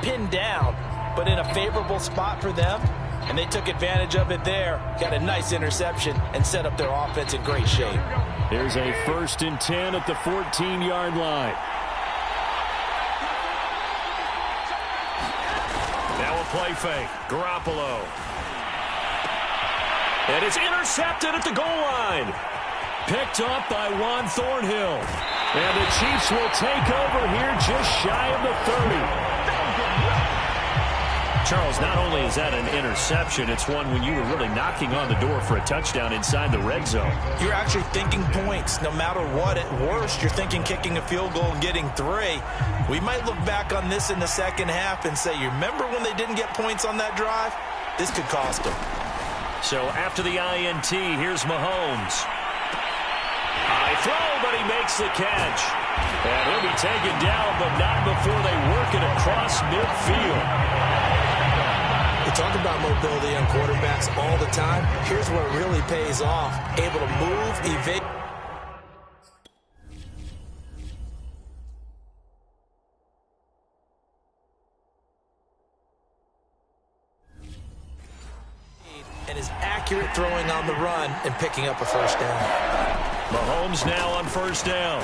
pinned down, but in a favorable spot for them, and they took advantage of it there. Got a nice interception and set up their offense in great shape. Here's a 1st and 10 at the 14-yard line. Now a play fake. Garoppolo. And it's intercepted at the goal line. Picked up by Juan Thornhill. And the Chiefs will take over here just shy of the 30. Charles, not only is that an interception, it's one when you were really knocking on the door for a touchdown inside the red zone. You're actually thinking points. No matter what, at worst, you're thinking kicking a field goal and getting 3. We might look back on this in the second half and say, you remember when they didn't get points on that drive? This could cost them. So after the INT, here's Mahomes. High throw, but he makes the catch. And he'll be taken down, but not before they work it across midfield. We talk about mobility on quarterbacks all the time. Here's where it really pays off. Able to move, evade. And is accurate throwing on the run and picking up a first down. Mahomes now on first down.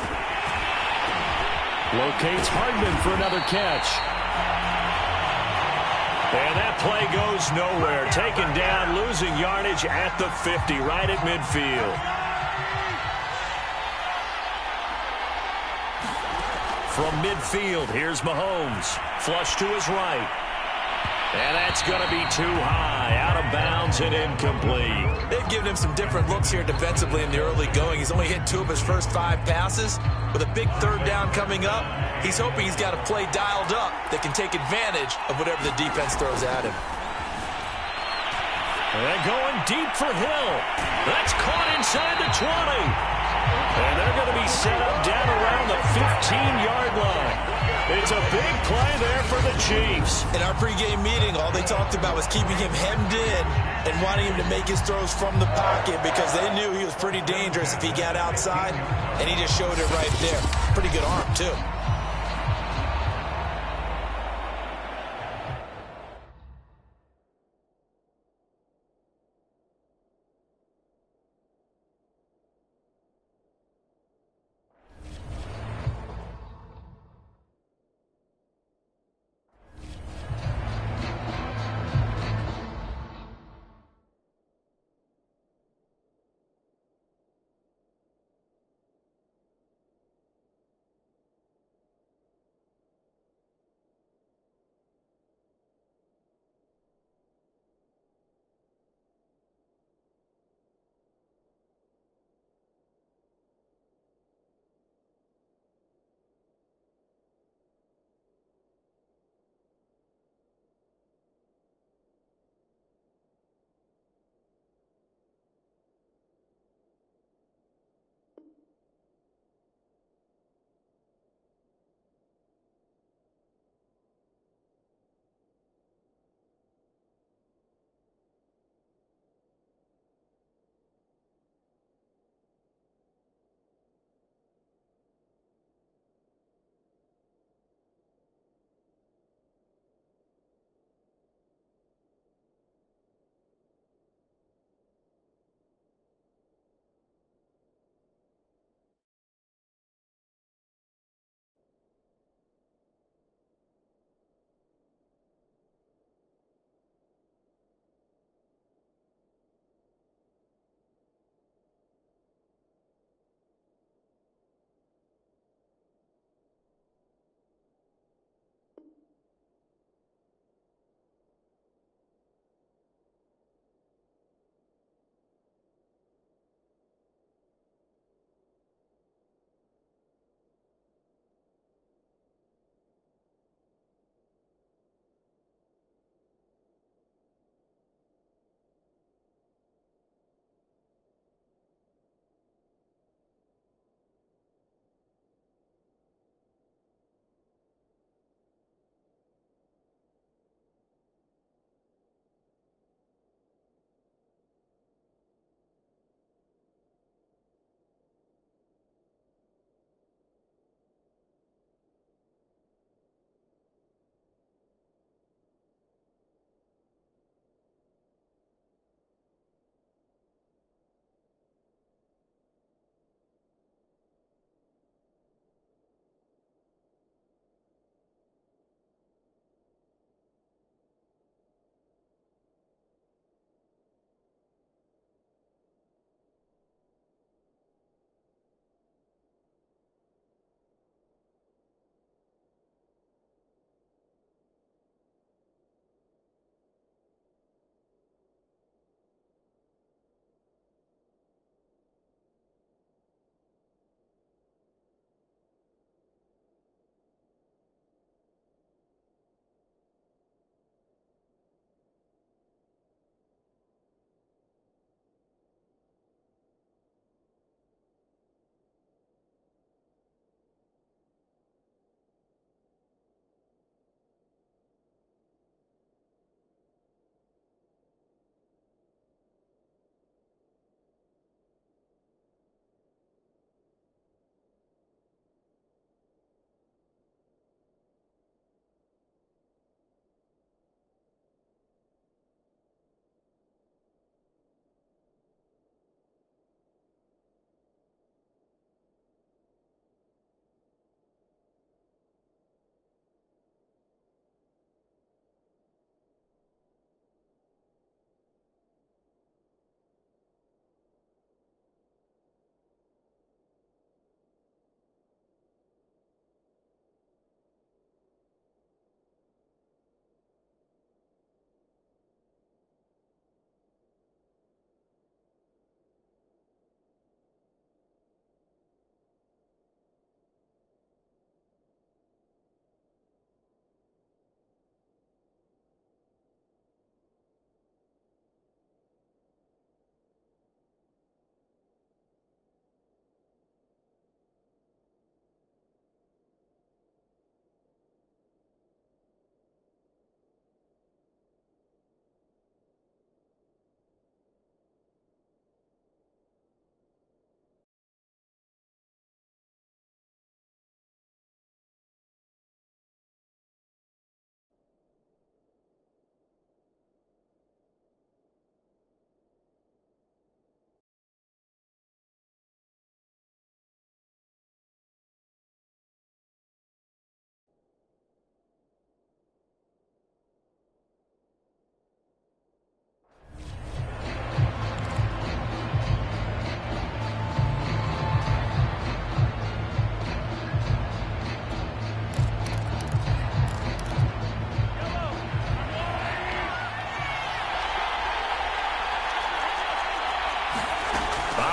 Locates Hardman for another catch. And that play goes nowhere. Taken down, losing yardage at the 50, right at midfield. From midfield, here's Mahomes. Flush to his right. And that's going to be too high. Out of bounds and incomplete. They've given him some different looks here defensively in the early going. He's only hit 2 of his first 5 passes. With a big 3rd down coming up, he's hoping he's got a play dialed up that can take advantage of whatever the defense throws at him. And going deep for Hill. That's caught inside the 20. And they're going to be set up down around the 15-yard line. It's a big play there for the Chiefs. In our pregame meeting, all they talked about was keeping him hemmed in and wanting him to make his throws from the pocket because they knew he was pretty dangerous if he got outside, and he just showed it right there. Pretty good arm, too.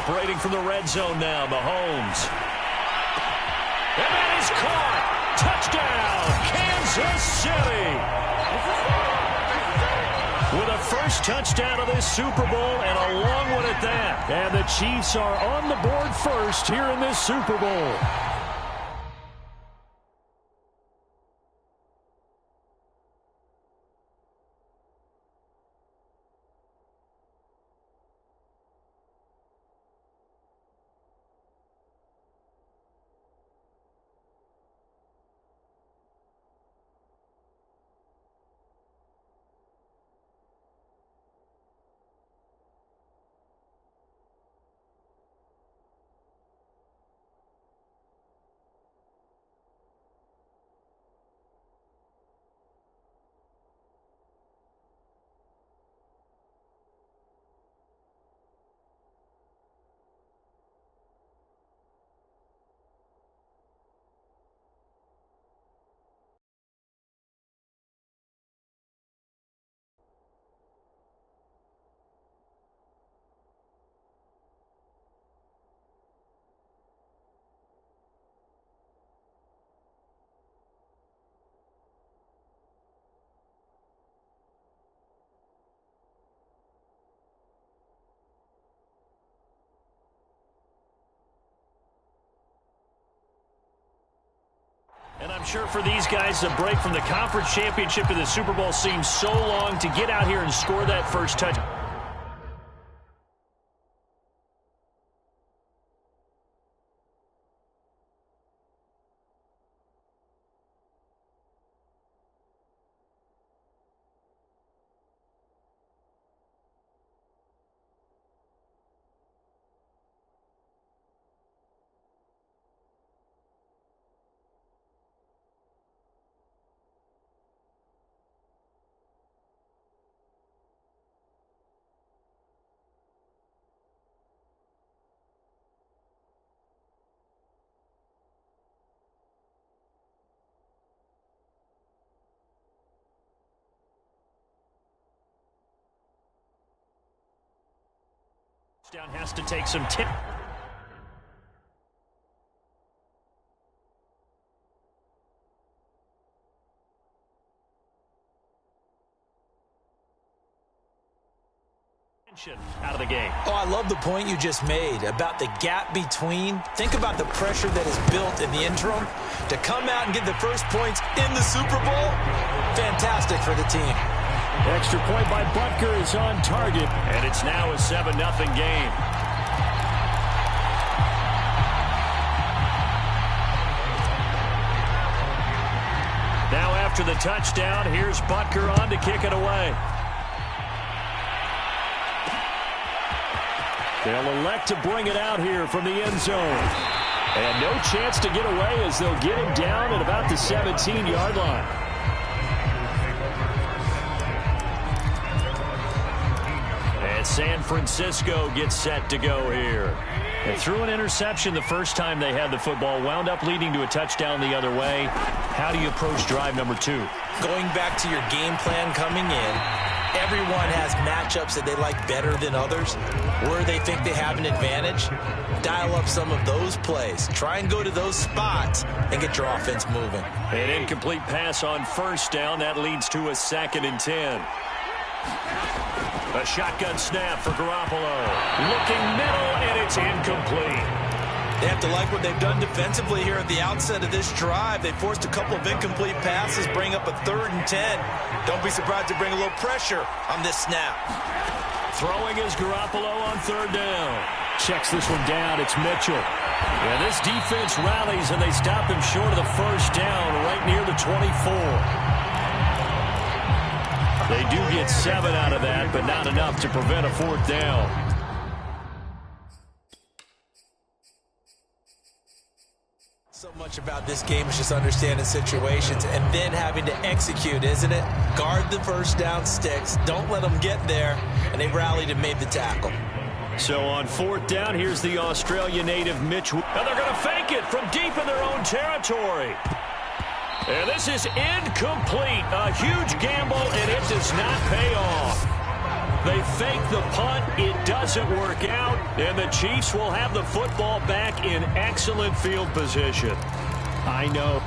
Operating from the red zone now, Mahomes. And that is caught. Touchdown, Kansas City. With a first touchdown of this Super Bowl and a long one at that. And the Chiefs are on the board first here in this Super Bowl. And I'm sure for these guys, the break from the conference championship to the Super Bowl seems so long to get out here and score that first touch. Down has to take some tip. Out of the game. Oh, I love the point you just made about the gap between. Think about the pressure that is built in the interim to come out and get the first points in the Super Bowl. Fantastic for the team. Extra point by Butker is on target, and it's now a 7-0 game. Now after the touchdown, here's Butker on to kick it away. They'll elect to bring it out here from the end zone. And no chance to get away as they'll get him down at about the 17-yard line. And San Francisco gets set to go here. They threw an interception the first time they had the football, wound up leading to a touchdown the other way. How do you approach drive number 2? Going back to your game plan coming in, everyone has matchups that they like better than others. Where they think they have an advantage, dial up some of those plays. Try and go to those spots and get your offense moving. An incomplete pass on first down. That leads to a 2nd and 10. A shotgun snap for Garoppolo. Looking middle, and it's incomplete. They have to like what they've done defensively here at the outset of this drive. They forced a couple of incomplete passes, bring up a 3rd and 10. Don't be surprised to bring a little pressure on this snap. Throwing is Garoppolo on 3rd down. Checks this one down. It's Mitchell. And this defense rallies, and they stop him short of the first down right near the 24. They do get 7 out of that, but not enough to prevent a 4th down. So much about this game is just understanding situations and then having to execute, isn't it? Guard the first down sticks. Don't let them get there. And they rallied and made the tackle. So on 4th down, here's the Australia native Mitch. And they're going to fake it from deep in their own territory. And this is incomplete. A huge gamble, and it does not pay off. They fake the punt. It doesn't work out. And the Chiefs will have the football back in excellent field position. I know.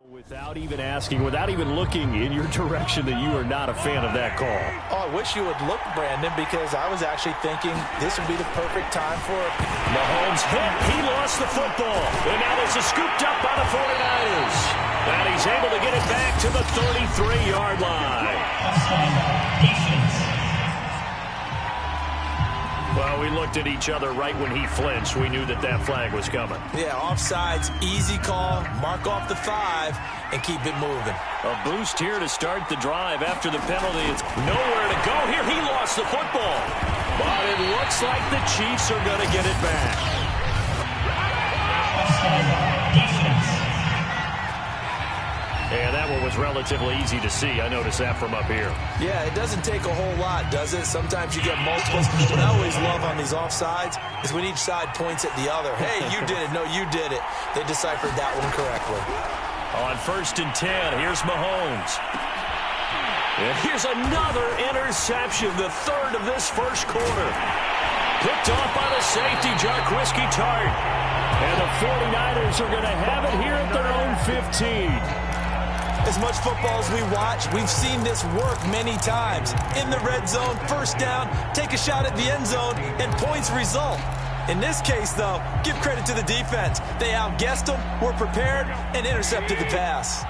Without even asking, without even looking in your direction, that you are not a fan of that call. Oh, I wish you would look, Brandon, because I was actually thinking this would be the perfect time for it. Mahomes hit. He lost the football. And now there's a scooped up by the 49ers. And he's able to get it back to the 33-yard line. Well, we looked at each other right when he flinched. We knew that that flag was coming. Yeah, offsides, easy call, mark off the 5, and keep it moving. A boost here to start the drive after the penalty. It's nowhere to go here. He lost the football. But it looks like the Chiefs are going to get it back. And that one was relatively easy to see. I noticed that from up here. Yeah, it doesn't take a whole lot, does it? Sometimes you get multiples. What I always love on these offsides is when each side points at the other. Hey, you did it. No, you did it. They deciphered that one correctly. On 1st and 10, here's Mahomes. And here's another interception, the third of this first quarter. Picked off by the safety, Jarquiski Tart. And the 49ers are going to have it here at their own 15. As much football as we watch, we've seen this work many times. In the red zone, first down, take a shot at the end zone, and points result. In this case, though, give credit to the defense. They outguessed them, were prepared, and intercepted the pass.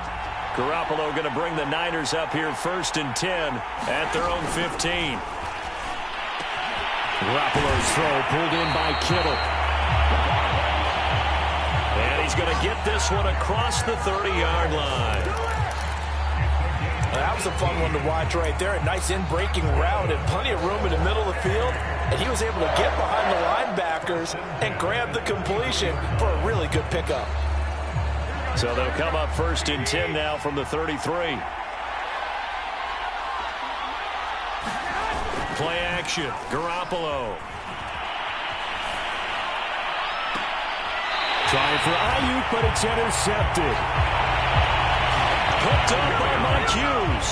Garoppolo going to bring the Niners up here 1st and 10 at their own 15. Garoppolo's throw pulled in by Kittle. And he's going to get this one across the 30-yard line. That was a fun one to watch right there. A nice in-breaking route and plenty of room in the middle of the field. And he was able to get behind the linebackers and grab the completion for a really good pickup. So they'll come up 1st and 10 now from the 33. Play action. Garoppolo. Trying for Ayuk, but it's intercepted. Picked up by Mike Hughes.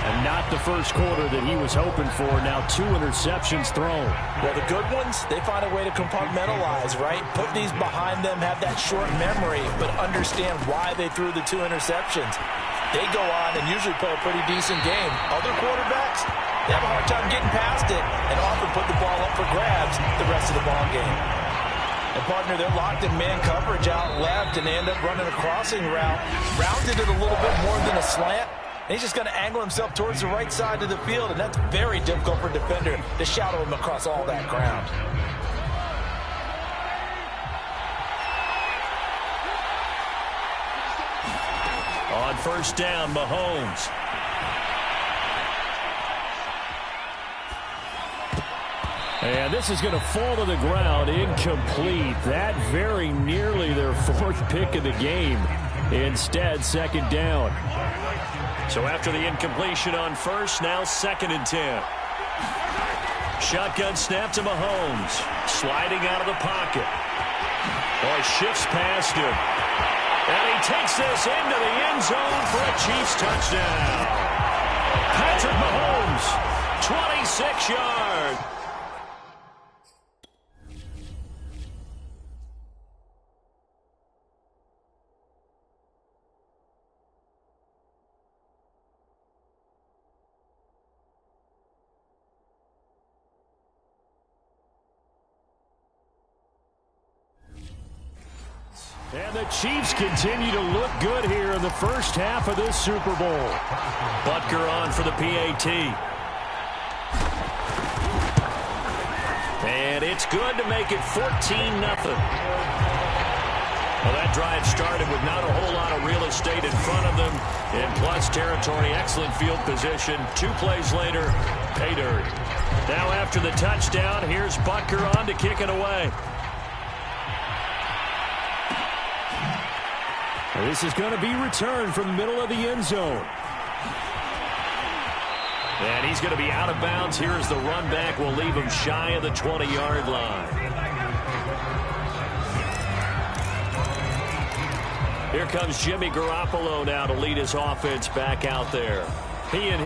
And not the first quarter that he was hoping for. Now 2 interceptions thrown. Well, the good ones, they find a way to compartmentalize, right? Put these behind them, have that short memory, but understand why they threw the 2 interceptions. They go on and usually play a pretty decent game. Other quarterbacks, they have a hard time getting past it and often put the ball up for grabs the rest of the ball game. And, partner, they're locked in man coverage out left, and they end up running a crossing route. Rounded it a little bit more than a slant. And he's just going to angle himself towards the right side of the field, and that's very difficult for a defender to shadow him across all that ground. On 1st down, Mahomes. And this is going to fall to the ground, incomplete. That very nearly their 4th pick of the game. Instead, 2nd down. So after the incompletion on 1st, now 2nd and 10. Shotgun snap to Mahomes. Sliding out of the pocket. Boy, shifts past him. And he takes this into the end zone for a Chiefs touchdown. Patrick Mahomes, 26 yards. And the Chiefs continue to look good here in the first half of this Super Bowl. Butker on for the PAT. And it's good to make it 14-0. Well, that drive started with not a whole lot of real estate in front of them. In plus territory, excellent field position. 2 plays later, pay dirt. Now after the touchdown, here's Butker on to kick it away. This is going to be returned from the middle of the end zone. And he's going to be out of bounds. Here's the run back. Will leave him shy of the 20-yard line. Here comes Jimmy Garoppolo now to lead his offense back out there. He and